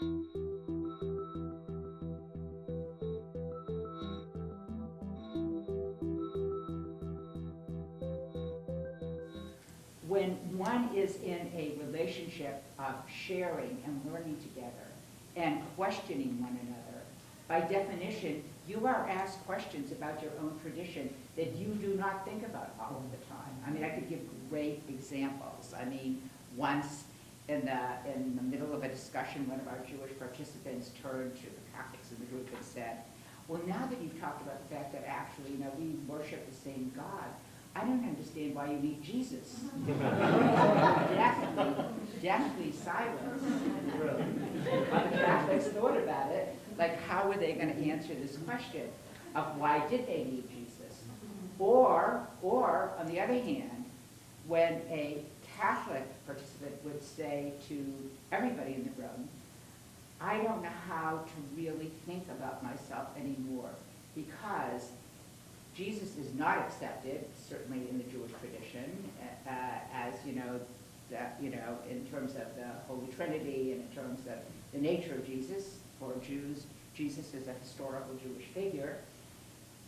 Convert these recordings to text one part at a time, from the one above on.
When one is in a relationship of sharing and learning together and questioning one another, by definition, you are asked questions about your own tradition that you do not think about all of the time. I mean, I could give great examples. I mean, once in the middle of a discussion, one of our Jewish participants turned to the Catholics in the group and said, well, now that you've talked about the fact that actually, we worship the same God, I don't understand why you need Jesus. deathly silence. The Catholics thought about it, like how were they going to answer this question of why did they need Jesus? Or on the other hand, when a Catholic participant would say to everybody in the room, I don't know how to really think about myself anymore because Jesus is not accepted, certainly in the Jewish tradition, as in terms of the Holy Trinity and in terms of the nature of Jesus. For Jews, Jesus is a historical Jewish figure.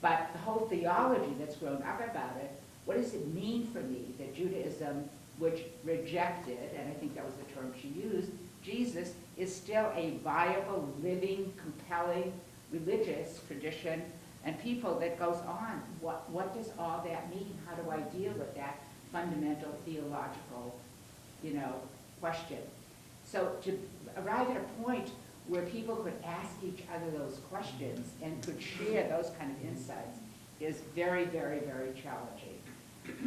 But the whole theology that's grown up about it, what does it mean for me that Judaism, which rejected, and I think that was the term she used, Jesus is still a viable, living, compelling religious tradition and people that goes on. What does all that mean? How do I deal with that fundamental theological, question? So to arrive at a point where people could ask each other those questions and could share those kind of insights is very, very, very challenging.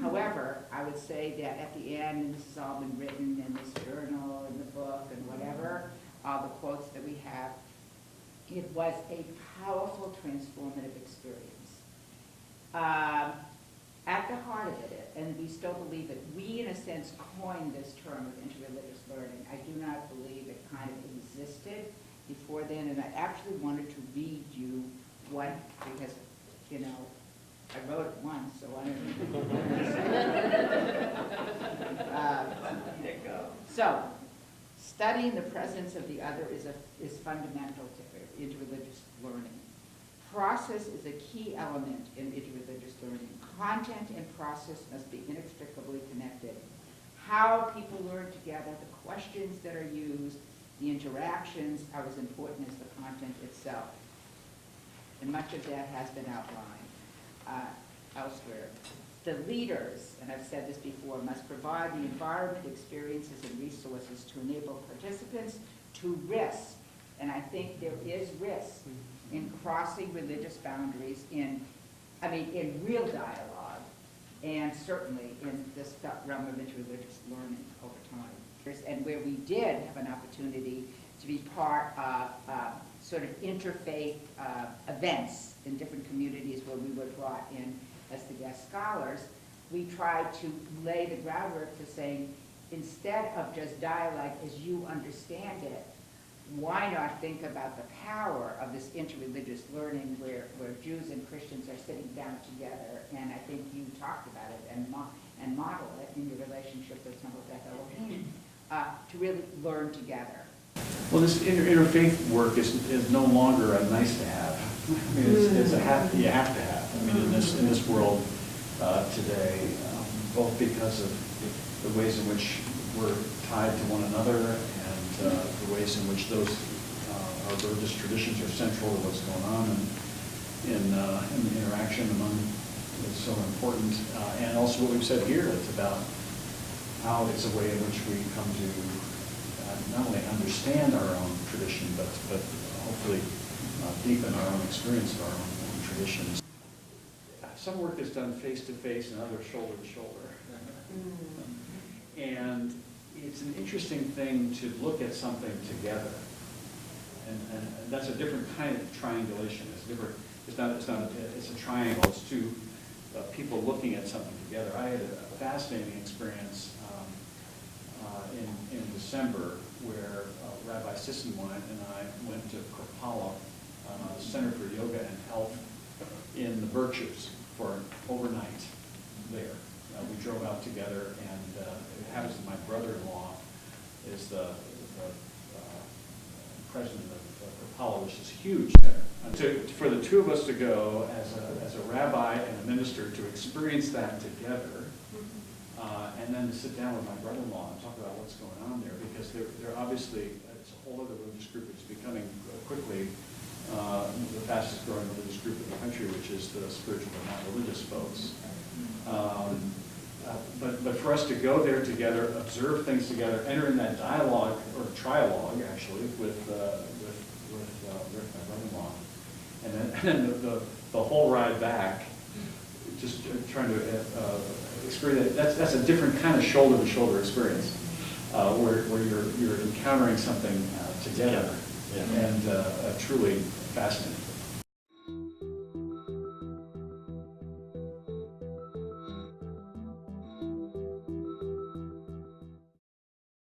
However, I would say that at the end, and this has all been written in this journal, in the book, and whatever, all the quotes that we have, it was a powerful, transformative experience. At the heart of it, and we still believe it, we in a sense coined this term of interreligious learning. I do not believe it kind of existed before then, and I actually wanted to read you what, because, I wrote it once, so I don't So, studying the presence of the other is fundamental to interreligious learning. Process is a key element in interreligious learning. Content and process must be inextricably connected. How people learn together, the questions that are used, the interactions are as important as the content itself. And much of that has been outlined elsewhere. The leaders, and I've said this before, must provide the environment, experiences, and resources to enable participants to risk, and I think there is risk in crossing religious boundaries in real dialogue, and certainly in this realm of interreligious learning over time. And where we did have an opportunity to be part of sort of interfaith events in different communities where we were brought in as the guest scholars, we tried to lay the groundwork for saying, instead of just dialogue as you understand it, why not think about the power of this interreligious learning where Jews and Christians are sitting down together, and I think you talked about it and model it in your relationship with Beth Elohim, to really learn together. Well, this interfaith work is no longer a nice to have. I mean, it's a you have to have. I mean, in this world today, both because of the ways in which we're tied to one another and the ways in which those our religious traditions are central to what's going on in the interaction among is so important. And also what we've said here, it's about how it's a way in which we come to not only understand our own tradition, but hopefully deepen our own experience of our own traditions. Some work is done face-to-face and others shoulder-to-shoulder. And it's an interesting thing to look at something together. And that's a different kind of triangulation. It's different. It's a triangle. It's two people looking at something together. I had a fascinating experience in December where Rabbi Sissenwine and I went to Kopala, Center for Yoga and Health in the Berkshires for an overnight there. We drove out together, and it happens that my brother-in-law is the president of Apollo, which is a huge center. For the two of us to go as a rabbi and a minister to experience that together, and then to sit down with my brother-in-law and talk about what's going on there, because they're obviously, it's a whole other religious group. It's becoming quickly the fastest growing religious group in the country, which is the spiritual but not religious folks. But for us to go there together, observe things together, enter in that dialogue, or trialogue actually, with Rick, my brother-in-law, and then the whole ride back, just trying to experience that. That's a different kind of shoulder-to-shoulder experience, where you're encountering something together, and truly fascinating.